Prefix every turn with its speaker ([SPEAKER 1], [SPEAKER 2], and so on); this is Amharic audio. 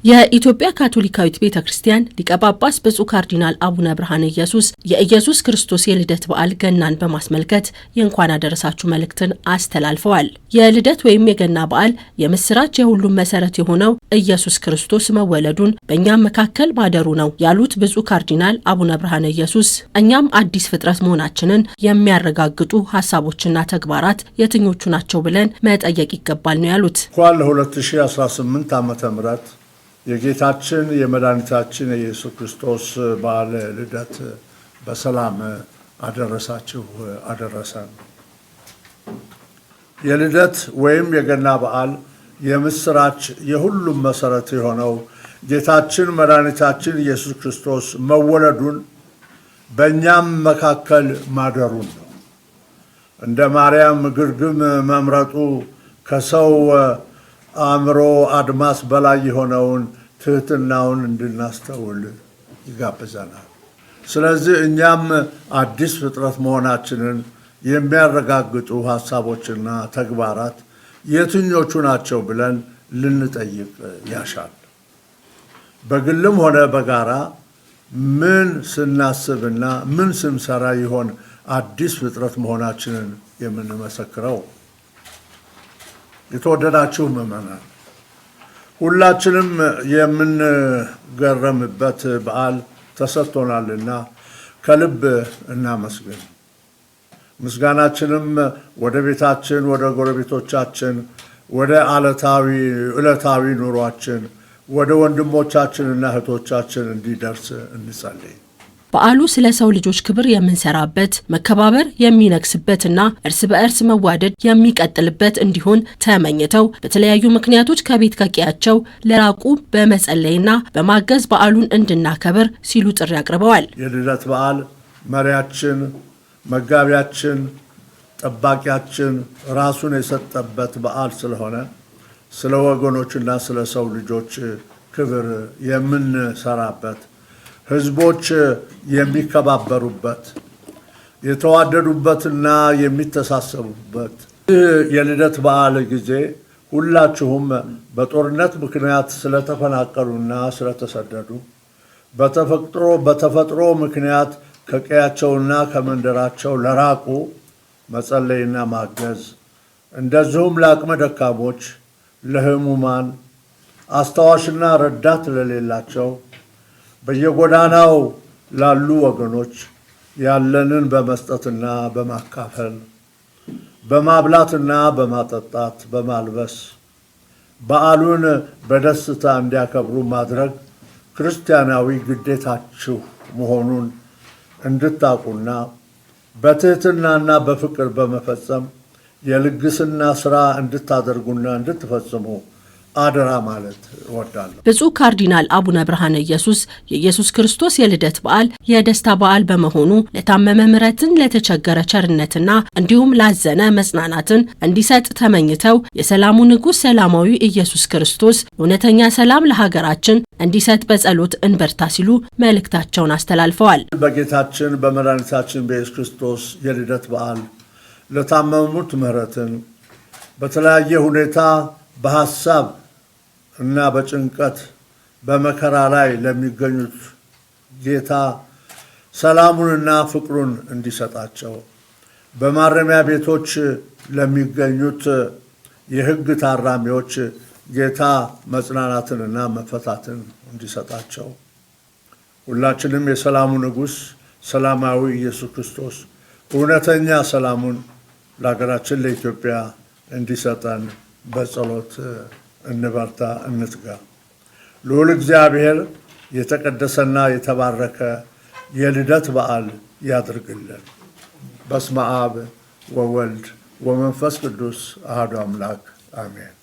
[SPEAKER 1] የኢትዮጵያ ካቶሊካዊት ቤተክርስቲያን ሊቀ ጳጳስ ብፁዕ ካርዲናል አቡነ ብርሃነ ኢየሱስ የኢየሱስ ክርስቶስ የልደት በዓል ገናን በማስመልከት የእንኳን አደረሳችሁ መልእክትን አስተላልፈዋል። የልደት ወይም የገና በዓል የምስራች የሁሉም መሰረት የሆነው ኢየሱስ ክርስቶስ መወለዱን በእኛም መካከል ማደሩ ነው ያሉት ብፁዕ ካርዲናል አቡነ ብርሃነ ኢየሱስ እኛም አዲስ ፍጥረት መሆናችንን የሚያረጋግጡ ሐሳቦችና ተግባራት የትኞቹ ናቸው ብለን መጠየቅ ይገባል ነው ያሉት።
[SPEAKER 2] 2018 ዓ.ም የጌታችን የመድኃኒታችን የኢየሱስ ክርስቶስ በዓለ ልደት በሰላም አደረሳችሁ አደረሰን። የልደት ወይም የገና በዓል የምስራች የሁሉም መሰረት የሆነው ጌታችን መድኃኒታችን ኢየሱስ ክርስቶስ መወለዱን በእኛም መካከል ማደሩን ነው። እንደ ማርያም ግርግም መምረጡ ከሰው አእምሮ አድማስ በላይ የሆነውን ትህትናውን እንድናስተውል ይጋብዘናል። ስለዚህ እኛም አዲስ ፍጥረት መሆናችንን የሚያረጋግጡ ሐሳቦችና ተግባራት የትኞቹ ናቸው ብለን ልንጠይቅ ያሻል። በግልም ሆነ በጋራ ምን ስናስብና ምን ስንሰራ ይሆን አዲስ ፍጥረት መሆናችንን የምንመሰክረው? የተወደዳችሁ ምእመናን፣ ሁላችንም የምንገረምበት በዓል ተሰጥቶናልና ከልብ እናመስግን። ምስጋናችንም ወደ ቤታችን፣ ወደ ጎረቤቶቻችን፣ ወደ ዕለታዊ ኑሯችን፣ ወደ ወንድሞቻችንና እህቶቻችን እንዲደርስ እንጸልይ።
[SPEAKER 1] በዓሉ ስለ ሰው ልጆች ክብር የምንሰራበት፣ መከባበር የሚነግስበትና እርስ በእርስ መዋደድ የሚቀጥልበት እንዲሆን ተመኝተው በተለያዩ ምክንያቶች ከቤት ከቀያቸው ለራቁ በመጸለይና በማገዝ በዓሉን እንድናከብር ሲሉ ጥሪ አቅርበዋል።
[SPEAKER 2] የልደት በዓል መሪያችን፣ መጋቢያችን፣ ጠባቂያችን ራሱን የሰጠበት በዓል ስለሆነ ስለ ወገኖችና ስለ ሰው ልጆች ክብር የምንሰራበት፣ ህዝቦች የሚከባበሩበት፣ የተዋደዱበትና የሚተሳሰቡበት የልደት በዓል ጊዜ ሁላችሁም በጦርነት ምክንያት ስለተፈናቀሉና ስለተሰደዱ፣ በተፈጥሮ ምክንያት ከቀያቸውና ከመንደራቸው ለራቁ መጸለይና ማገዝ፣ እንደዚሁም ለአቅመ ደካሞች፣ ለህሙማን፣ አስታዋሽና ረዳት ለሌላቸው፣ በየጎዳናው ላሉ ወገኖች ያለንን በመስጠትና በማካፈል፣ በማብላትና በማጠጣት፣ በማልበስ በዓሉን በደስታ እንዲያከብሩ ማድረግ ክርስቲያናዊ ግዴታችሁ መሆኑን እንድታውቁና በትህትናና በፍቅር በመፈጸም የልግስና ሥራ እንድታደርጉና እንድትፈጽሙ አደራ ማለት እወዳለሁ።
[SPEAKER 1] ብፁዕ ካርዲናል አቡነ ብርሃነ ኢየሱስ የኢየሱስ ክርስቶስ የልደት በዓል የደስታ በዓል በመሆኑ ለታመመ ምሕረትን፣ ለተቸገረ ቸርነትና እንዲሁም ላዘነ መጽናናትን እንዲሰጥ ተመኝተው የሰላሙ ንጉሥ ሰላማዊ ኢየሱስ ክርስቶስ እውነተኛ ሰላም ለሀገራችን እንዲሰጥ በጸሎት እንበርታ ሲሉ መልእክታቸውን አስተላልፈዋል።
[SPEAKER 2] በጌታችን በመድኃኒታችን በኢየሱስ ክርስቶስ የልደት በዓል ለታመሙት ምሕረትን፣ በተለያየ ሁኔታ በሐሳብ እና በጭንቀት በመከራ ላይ ለሚገኙት ጌታ ሰላሙንና ፍቅሩን እንዲሰጣቸው፣ በማረሚያ ቤቶች ለሚገኙት የሕግ ታራሚዎች ጌታ መጽናናትንና መፈታትን እንዲሰጣቸው፣ ሁላችንም የሰላሙ ንጉሥ ሰላማዊ ኢየሱስ ክርስቶስ እውነተኛ ሰላሙን ለሀገራችን ለኢትዮጵያ እንዲሰጠን በጸሎት እንበርታ፣ እንትጋ። ልዑል እግዚአብሔር የተቀደሰና የተባረከ የልደት በዓል ያድርግልን። በስመ አብ ወወልድ ወመንፈስ ቅዱስ አሐዱ አምላክ አሜን።